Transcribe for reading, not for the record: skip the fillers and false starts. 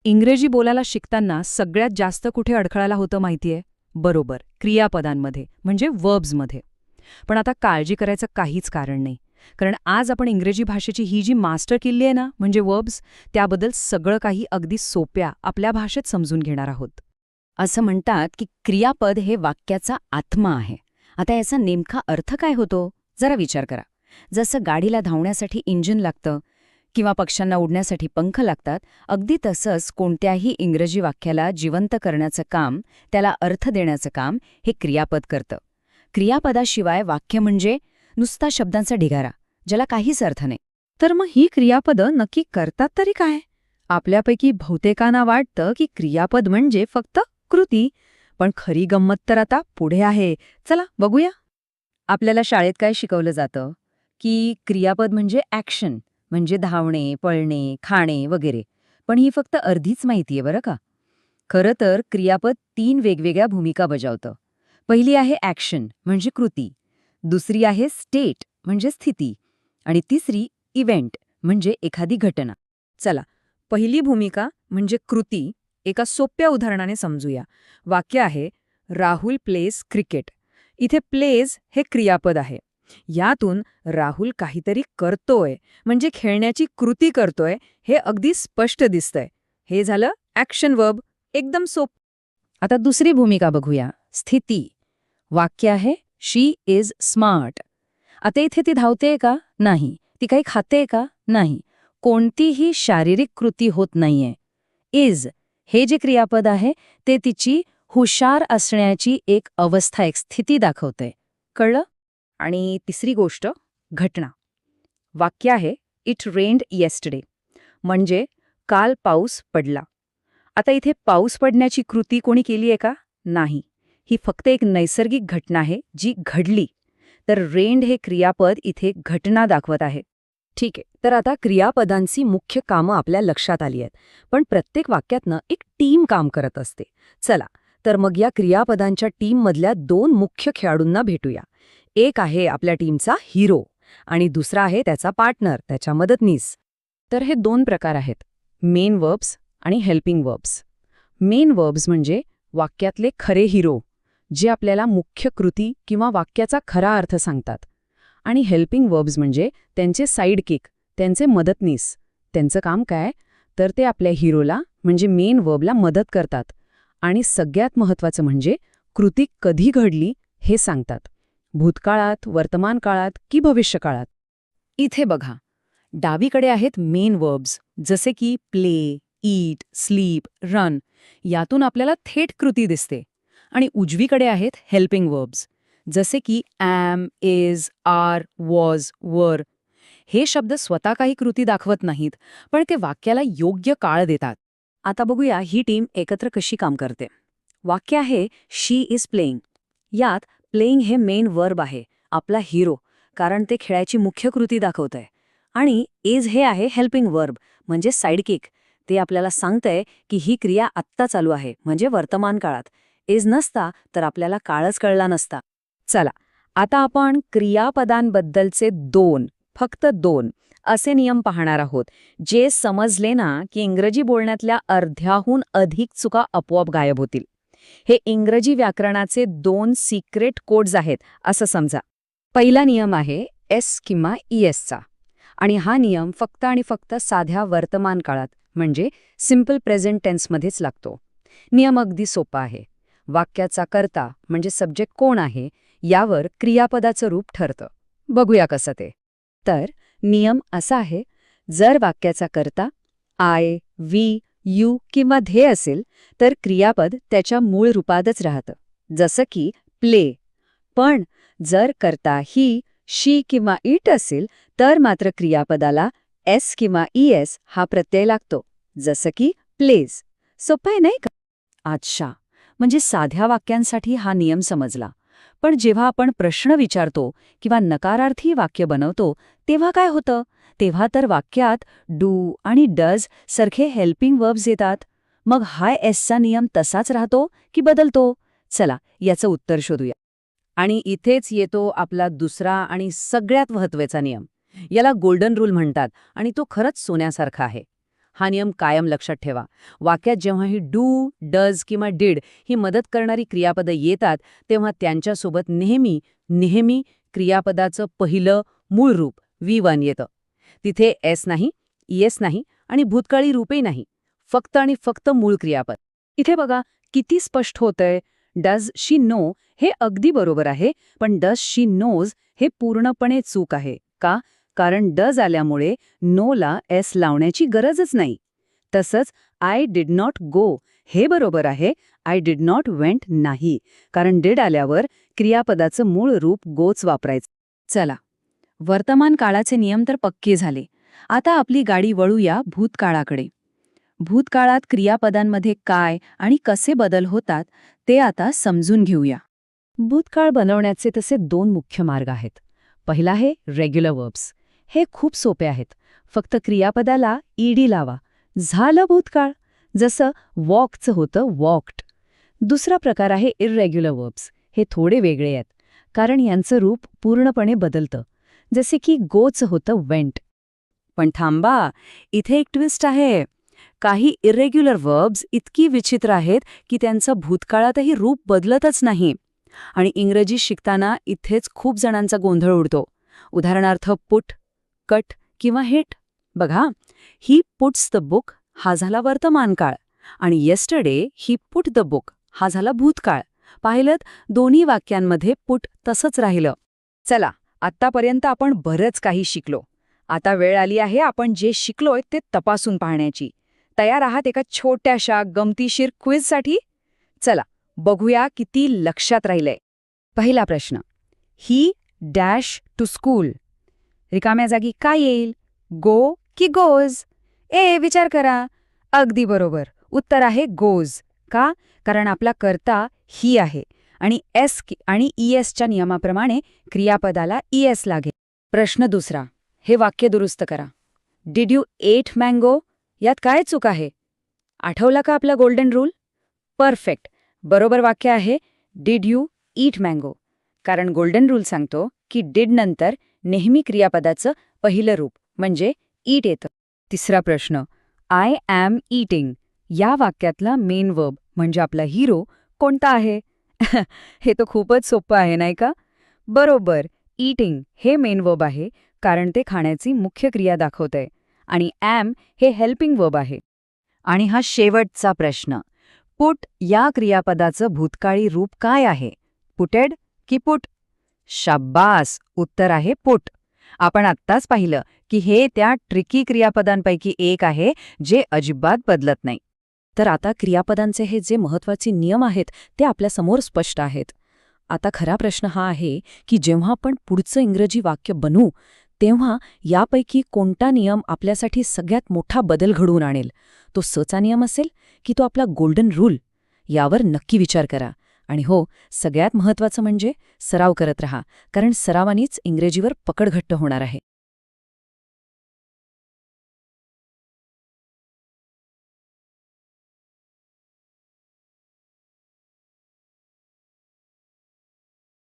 इंग्रजी बोलायला शिकताना सगळ्यात जास्त कुठे अडखळायला होतं माहितीये? बरोबर, क्रियापदांमध्ये, म्हणजे वर्ब्समध्ये. पण आता काळजी करायचं काहीच कारण नाही. कारण आज आपण इंग्रजी भाषेची ही जी मास्टर किल्ली आहे ना, म्हणजे वर्ब्स, त्याबद्दल सगळं काही अगदी सोप्या, आपल्या भाषेत समजून घेणार आहोत. असं म्हणतात की क्रियापद हे वाक्याचा आत्मा आहे. आता याचा नेमका अर्थ काय होतो? जरा विचार करा. जसं गाडीला धावण्यासाठी इंजिन लागतं किंवा पक्ष्यांना उडण्यासाठी पंख लागतात, अगदी तसंच कोणत्याही इंग्रजी वाक्याला जिवंत करण्याचं काम, त्याला अर्थ देण्याचं काम हे क्रियापद करतं. क्रियापदाशिवाय वाक्य म्हणजे नुसता शब्दांचा ढिगारा, ज्याला काहीच अर्थ नाही. तर मग ही क्रियापदं नक्की करतात तरी काय? आपल्यापैकी बहुतेकांना वाटतं की क्रियापद म्हणजे फक्त कृती, पण खरी गंमत तर आता पुढे आहे. चला बघूया. आपल्याला शाळेत काय शिकवलं जातं? की क्रियापद म्हणजे ॲक्शन, म्हणजे धावणे, पळणे, खाणे वगैरे. पण ही फक्त अर्धीच माहितीये बरं का. खरं तर क्रियापद 3 वेगवेगळ्या भूमिका बजावतं. पहिली आहे ॲक्शन म्हणजे कृती, दुसरी आहे स्टेट म्हणजे स्थिती, आणि तिसरी इव्हेंट म्हणजे एखादी घटना. चला, पहिली भूमिका म्हणजे कृती एका सोप्या उदाहरणाने समजूया. वाक्य आहे, राहुल प्लेज क्रिकेट. इथे प्लेज हे क्रियापद आहे. यातून राहुल काहीतरी करतोय, म्हणजे खेळण्याची कृती करतोय, हे अगदी स्पष्ट दिसतंय. हे झालं ॲक्शन वर्ब, एकदम सोप. आता दुसरी भूमिका बघूया, स्थिती. वाक्य आहे, शी इज स्मार्ट. आता इथे ती धावतेय का? नाही. ती काही खातेय का? नाही. कोणतीही शारीरिक कृती होत नाहीये. इज हे जे क्रियापद आहे ते तिची हुशार असण्याची एक अवस्था, एक स्थिती दाखवते. कळलं? आणि तिसरी गोष्ट, घटना. वाक्य आहे, इट रेन्ड येस्टरडे, म्हणजे काल पाऊस पडला. आता इथे पाऊस पडण्याची कृती कोणी केली आहे का? नाही. ही फक्त एक नैसर्गिक घटना आहे जी घडली. तर रेन्ड हे क्रियापद इथे घटना दाखवत आहे. ठीक आहे, तर आता क्रियापदांची मुख्य कामं आपल्या लक्षात आली आहेत. पण प्रत्येक वाक्यातनं एक टीम काम करत असते. चला, तर मग या क्रियापदांच्या टीममधल्या 2 मुख्य खेळाडूंना भेटूया. एक आहे आपल्या टीमचा हिरो आणि दुसरा आहे त्याचा पार्टनर, त्याच्या मदतनीस. तर हे 2 प्रकार आहेत, मेन वर्ब्स आणि हेल्पिंग वर्ब्स. मेन वर्ब्स म्हणजे वाक्यातले खरे हिरो, जे आपल्याला मुख्य कृती किंवा वाक्याचा खरा अर्थ सांगतात. आणि हेल्पिंग वर्ब्स म्हणजे त्यांचे साईड किक, त्यांचे मदतनीस. त्यांचं काम काय? तर ते आपल्या हिरोला म्हणजे मेन वर्बला मदत करतात. आणि सगळ्यात महत्त्वाचं म्हणजे कृती कधी घडली हे सांगतात. भूतकाळात, वर्तमान काळात की भविष्यकाळात. इथे बघा, डावीकडे आहेत मेन वर्ब्स, जसे की प्ले, ईट, स्लीप, रन. यातून आपल्याला थेट कृती दिसते. आणि उजवीकडे आहेत हेल्पिंग वर्ब्स, जसे की ॲम, इज, आर, वॉज, वर. हे शब्द स्वतः काही कृती दाखवत नाहीत, पण ते वाक्याला योग्य काळ देतात. आता बघूया ही टीम एकत्र कशी काम करते. वाक्य आहे, शी इज प्लेइंग. यात प्लेइंग हे मेन वर्ब आहे, आपला हिरो, कारण ते खेळाची मुख्य कृती दाखवतंय. आणि इज हे आहे हेल्पिंग वर्ब, म्हणजे साईडकिक. ते आपल्याला सांगतंय की ही क्रिया आत्ता चालू आहे, म्हणजे वर्तमान काळात. इज नसता तर आपल्याला काळच कळला नसता. चला, आता आपण क्रियापदांबद्दलचे 2, फक्त 2 असे नियम पाहणार आहोत, जे समजले ना की इंग्रजी बोलण्यातल्या अर्ध्याहून अधिक चुका आपोआप गायब होतील. हे इंग्रजी व्याकरणाचे 2 सिक्रेट कोड्स आहेत असं समजा. पहिला नियम आहे एस किंवा ईएसचा. आणि हा नियम फक्त आणि फक्त साध्या वर्तमान काळात, म्हणजे सिम्पल प्रेझेंट टेन्समध्येच लागतो. नियम अगदी सोपा आहे. वाक्याचा कर्ता म्हणजे सब्जेक्ट कोण आहे यावर क्रियापदाचं रूप ठरतं. बघूया कसं ते. तर नियम असा आहे, जर वाक्याचा कर्ता आय, वी, यू किंवा धे असेल तर क्रियापद त्याच्या मूळ रूपातच राहतं, जसं की प्ले. पण जर कर्ता ही, शी किंवा इट असेल तर मात्र क्रियापदाला एस किंवा ईएस हा प्रत्यय लागतो, जसं की प्लेज. सोपं आहे नाही का? अच्छा, म्हणजे साध्या वाक्यांसाठी हा नियम समजला. पण जेव्हा आपण प्रश्न विचारतो किंवा नकारार्थी वाक्य बनवतो तेव्हा काय होतं? तेव्हा तर वाक्यात डू आणि डज सारखे हेल्पिंग वर्ब्स येतात. मग हा एसचा नियम तसाच राहतो की बदलतो? चला, याचं उत्तर शोधूया. आणि इथेच येतो आपला दुसरा आणि सगळ्यात महत्त्वाचा नियम. याला गोल्डन रूल म्हणतात आणि तो खरंच सोन्यासारखा आहे. हा नियम कायम लक्षात ठेवा. वाक्यात जेव्हा ही डू, डज किंवा डिड ही मदत करणारी क्रियापदं येतात तेव्हा त्यांच्यासोबत नेहमी नेहमी क्रियापदाचं पहिलं मूळ रूप V1 येतं. तिथे एस नाही, ईएस नाही आणि भूतकाळी रूपही नाही. फक्त आणि फक्त मूळ क्रियापद. इथे बघा किती स्पष्ट होतंय. डज शी नो हे अगदी बरोबर आहे, पण डज शी नोज हे पूर्णपणे चूक आहे. का? कारण डज आल्यामुळे नोला एस लावण्याची गरजच नाही. तसंच आय डिड नॉट गो हे बरोबर आहे, आय डिड नॉट वेंट नाही, कारण डिड आल्यावर क्रियापदाचं मूळ रूप गोच वापरायचं. चला, वर्तमान काळाचे नियम तर पक्के झाले. आता आपली गाडी वळूया भूतकाळाकडे. भूतकाळात क्रियापदांमध्ये काय आणि कसे बदल होतात ते आता समजून घेऊया. भूतकाळ बनवण्याचे तसे 2 मुख्य मार्ग आहेत. पहिला आहे रेग्युलर वर्ब्स. हे खूप सोपे आहेत. फक्त क्रियापदाला ईडी लावा, झालं भूतकाळ. जसं वॉकचं होतं वॉक्ड. दुसरा प्रकार आहे इर्रेग्युलर वर्ब्स. हे थोडे वेगळे आहेत, कारण यांचं रूप पूर्णपणे बदलतं. जसे की गोचं होतं वेंट. पण थांबा, इथे एक ट्विस्ट आहे. काही इर्रेग्युलर वर्ब्स इतकी विचित्र आहेत की त्यांचं भूतकाळातही रूप बदलतच नाही. आणि इंग्रजी शिकताना इथेच खूप जणांचा गोंधळ उडतो. उदाहरणार्थ पुट, कट किंवा हिट. बघा, ही पुट्स द बुक हा झाला वर्तमान काळ आणि yesterday he put the book हा झाला भूतकाळ. पाहिलंत, दोन्ही वाक्यांमध्ये पुट तसंच राहिलं. चला, आत्तापर्यंत आपण बरंच काही शिकलो. आता वेळ आली आहे आपण जे शिकलोय ते तपासून पाहण्याची. तयार आहात एका छोट्याशा गमतीशीर क्विजसाठी? चला, बघूया किती लक्षात राहिलंय. पहिला प्रश्न, ही डॅश टू स्कूल. रिकाम्या जागी काय येईल? गो की गोज? विचार करा. अगदी बरोबर, उत्तर आहे गोज. का? कारण आपला कर्ता ही आहे आणि एस आणि ईएसच्या नियमाप्रमाणे क्रियापदाला ईएस लागेल. प्रश्न दुसरा, हे वाक्य दुरुस्त करा. Did you eat mango? यात काय चूक आहे? आठवला का आपला गोल्डन रूल? परफेक्ट. बरोबर वाक्य आहे डिड यू ईट मँगो. कारण गोल्डन रूल सांगतो की डिड नंतर नेहमी क्रियापदाचं पहिलं रूप म्हणजे ईट येतं. तिसरा प्रश्न, आय एम ईटिंग या वाक्यातला मेन वर्ब म्हणजे आपला हिरो कोणता आहे? हे तर खूपच सोपं आहे नाही का? बरोबर, ईटिंग हे मेन वर्ब आहे, कारण ते खाण्याची मुख्य क्रिया दाखवतंय. आणि ॲम हे हेल्पिंग वर्ब आहे. आणि हा शेवटचा प्रश्न, पुट या क्रियापदाचं भूतकाळी रूप काय आहे? पुटेड की पुट? शाब्बास, उत्तर आहे पुट. आपण आत्ताच पाहिलं की हे त्या ट्रिकी क्रियापदांपैकी एक आहे जे अजिबात बदलत नाही. तर आता क्रियापदांचे हे जे महत्त्वाचे नियम आहेत ते आपल्यासमोर स्पष्ट आहेत. आता खरा प्रश्न हा आहे की जेव्हा आपण पुढचं इंग्रजी वाक्य बनवू तेव्हा यापैकी कोणता नियम आपल्यासाठी सगळ्यात मोठा बदल घडवून आणेल? तो सचा नियम असेल की तो आपला गोल्डन रूल? यावर नक्की विचार करा. आणि हो, सगळ्यात महत्त्वाचं म्हणजे सराव करत रहा, कारण सरावानीच इंग्रजीवर पकड घट्ट होणार आहे.